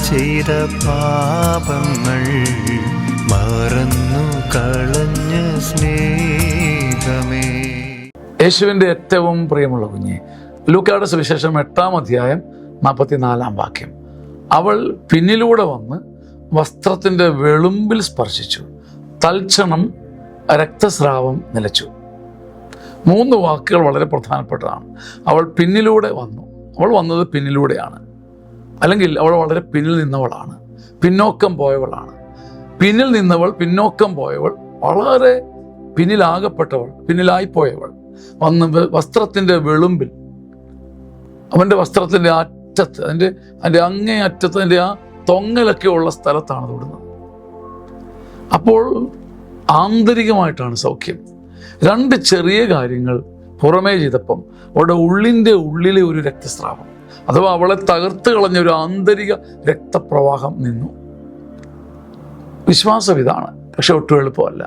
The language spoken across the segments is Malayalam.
ചെയ്ത പാപങ്ങൾ മറന്നു കളഞ്ഞ സ്നേഹമേ. യേശുവിൻ്റെ ഏറ്റവും പ്രിയമുള്ള കുഞ്ഞെ, ലൂക്കായുടെ സുവിശേഷം 8-ാം അധ്യായം 44-ാം വാക്യം. അവൾ പിന്നിലൂടെ വന്ന് വസ്ത്രത്തിൻ്റെ വെളുമ്പിൽ സ്പർശിച്ചു, തൽക്ഷണം രക്തസ്രാവം നിലച്ചു. 3 വാക്കുകൾ വളരെ പ്രധാനപ്പെട്ടതാണ്. അവൾ പിന്നിലൂടെ വന്നു. അവൾ വന്നത് പിന്നിലൂടെയാണ്, അല്ലെങ്കിൽ അവൾ വളരെ പിന്നിൽ നിന്നവളാണ്, പിന്നോക്കം പോയവളാണ്. പിന്നിൽ നിന്നവൾ, പിന്നോക്കം പോയവൾ, വളരെ പിന്നിലാകപ്പെട്ടവൾ, പിന്നിലായിപ്പോയവൾ വന്ന് വസ്ത്രത്തിൻ്റെ വെളുമ്പിൽ, അവൻ്റെ വസ്ത്രത്തിൻ്റെ അറ്റത്ത്, അതിൻ്റെ അങ്ങേ അറ്റത്ത്, അതിൻ്റെ ആ തൊങ്ങലൊക്കെ ഉള്ള സ്ഥലത്താണ് തൊടുന്നത്. അപ്പോൾ ആന്തരികമായിട്ടാണ് സൗഖ്യം. 2 ചെറിയ കാര്യങ്ങൾ പുറമേ ചെയ്തപ്പം അവളുടെ ഉള്ളിൻ്റെ ഉള്ളിലെ ഒരു രക്തസ്രാവം, അഥവാ അവളെ തകർത്ത് കളഞ്ഞ ഒരു ആന്തരിക രക്തപ്രവാഹം നിന്നു. വിശ്വാസം ഇതാണ്, പക്ഷെ ഒട്ടും എളുപ്പമല്ല.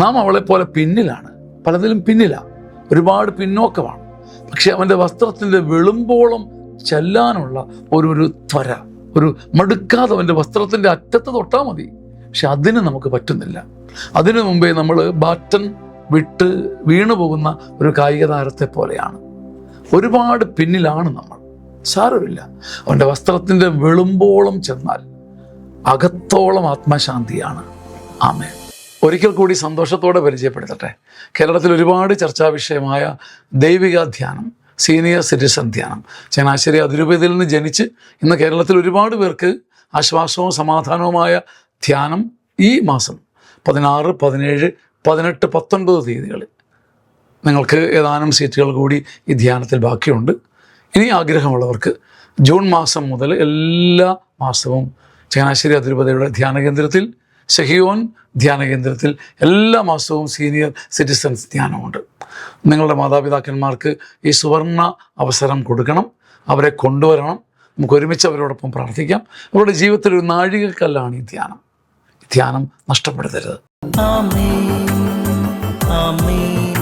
നാം അവളെ പോലെ പിന്നിലാണ്, പലതിലും പിന്നിലാണ്, ഒരുപാട് പിന്നോക്കമാണ്. പക്ഷെ അവൻ്റെ വസ്ത്രത്തിൻ്റെ വെളുമ്പോളം ചെല്ലാനുള്ള ഒരു ത്വര, ഒരു മടുക്കാതെ അവൻ്റെ വസ്ത്രത്തിൻ്റെ അറ്റത്ത് തൊട്ടാൽ മതി. പക്ഷെ അതിന് നമുക്ക് പറ്റുന്നില്ല. അതിനു മുമ്പേ നമ്മൾ ബാറ്റൺ വിട്ട് വീണു പോകുന്ന ഒരു കായിക താരത്തെ പോലെയാണ്. ഒരുപാട് പിന്നിലാണ് നമ്മൾ. സാരമില്ല, അവൻ്റെ വസ്ത്രത്തിൻ്റെ വെളുമ്പോളം ചെന്നാൽ അകത്തോളം ആത്മശാന്തിയാണ്. ആമേൻ. ഒരിക്കൽ കൂടി സന്തോഷത്തോടെ പരിചയപ്പെടുത്തട്ടെ. കേരളത്തിൽ ഒരുപാട് ചർച്ചാ വിഷയമായ ദൈവിക ധ്യാനം, സീനിയർ സിറ്റിസൺ ധ്യാനം, ചങ്ങനാശ്ശേരി അതിരൂപതയിൽ നിന്ന് ജനിച്ച് ഇന്ന് കേരളത്തിൽ ഒരുപാട് പേർക്ക് ആശ്വാസവും സമാധാനവുമായ ധ്യാനം ഈ മാസം 16, 17, 18, 19 തീയതികളിൽ നിങ്ങൾക്ക് ഏതാനും സീറ്റുകൾ കൂടി ഈ ധ്യാനത്തിൽ ബാക്കിയുണ്ട്. ഇനി ആഗ്രഹമുള്ളവർക്ക് ജൂൺ മാസം മുതൽ എല്ലാ മാസവും ചങ്ങനാശ്ശേരി അതിരൂപതയുടെ ധ്യാന കേന്ദ്രത്തിൽ, ഷഹിയോൻ ധ്യാന കേന്ദ്രത്തിൽ എല്ലാ മാസവും സീനിയർ സിറ്റിസൺസ് ധ്യാനമുണ്ട്. നിങ്ങളുടെ മാതാപിതാക്കന്മാർക്ക് ഈ സുവർണ അവസരം കൊടുക്കണം, അവരെ കൊണ്ടുവരണം. നമുക്ക് ഒരുമിച്ച് അവരോടൊപ്പം പ്രാർത്ഥിക്കാം. അവരുടെ ജീവിതത്തിൽ ഒരു നാഴികക്കല്ലാണ് ഈ ധ്യാനം. ഈ ധ്യാനം നഷ്ടപ്പെടുത്തരുത്. ആമേൻ, ആമേൻ.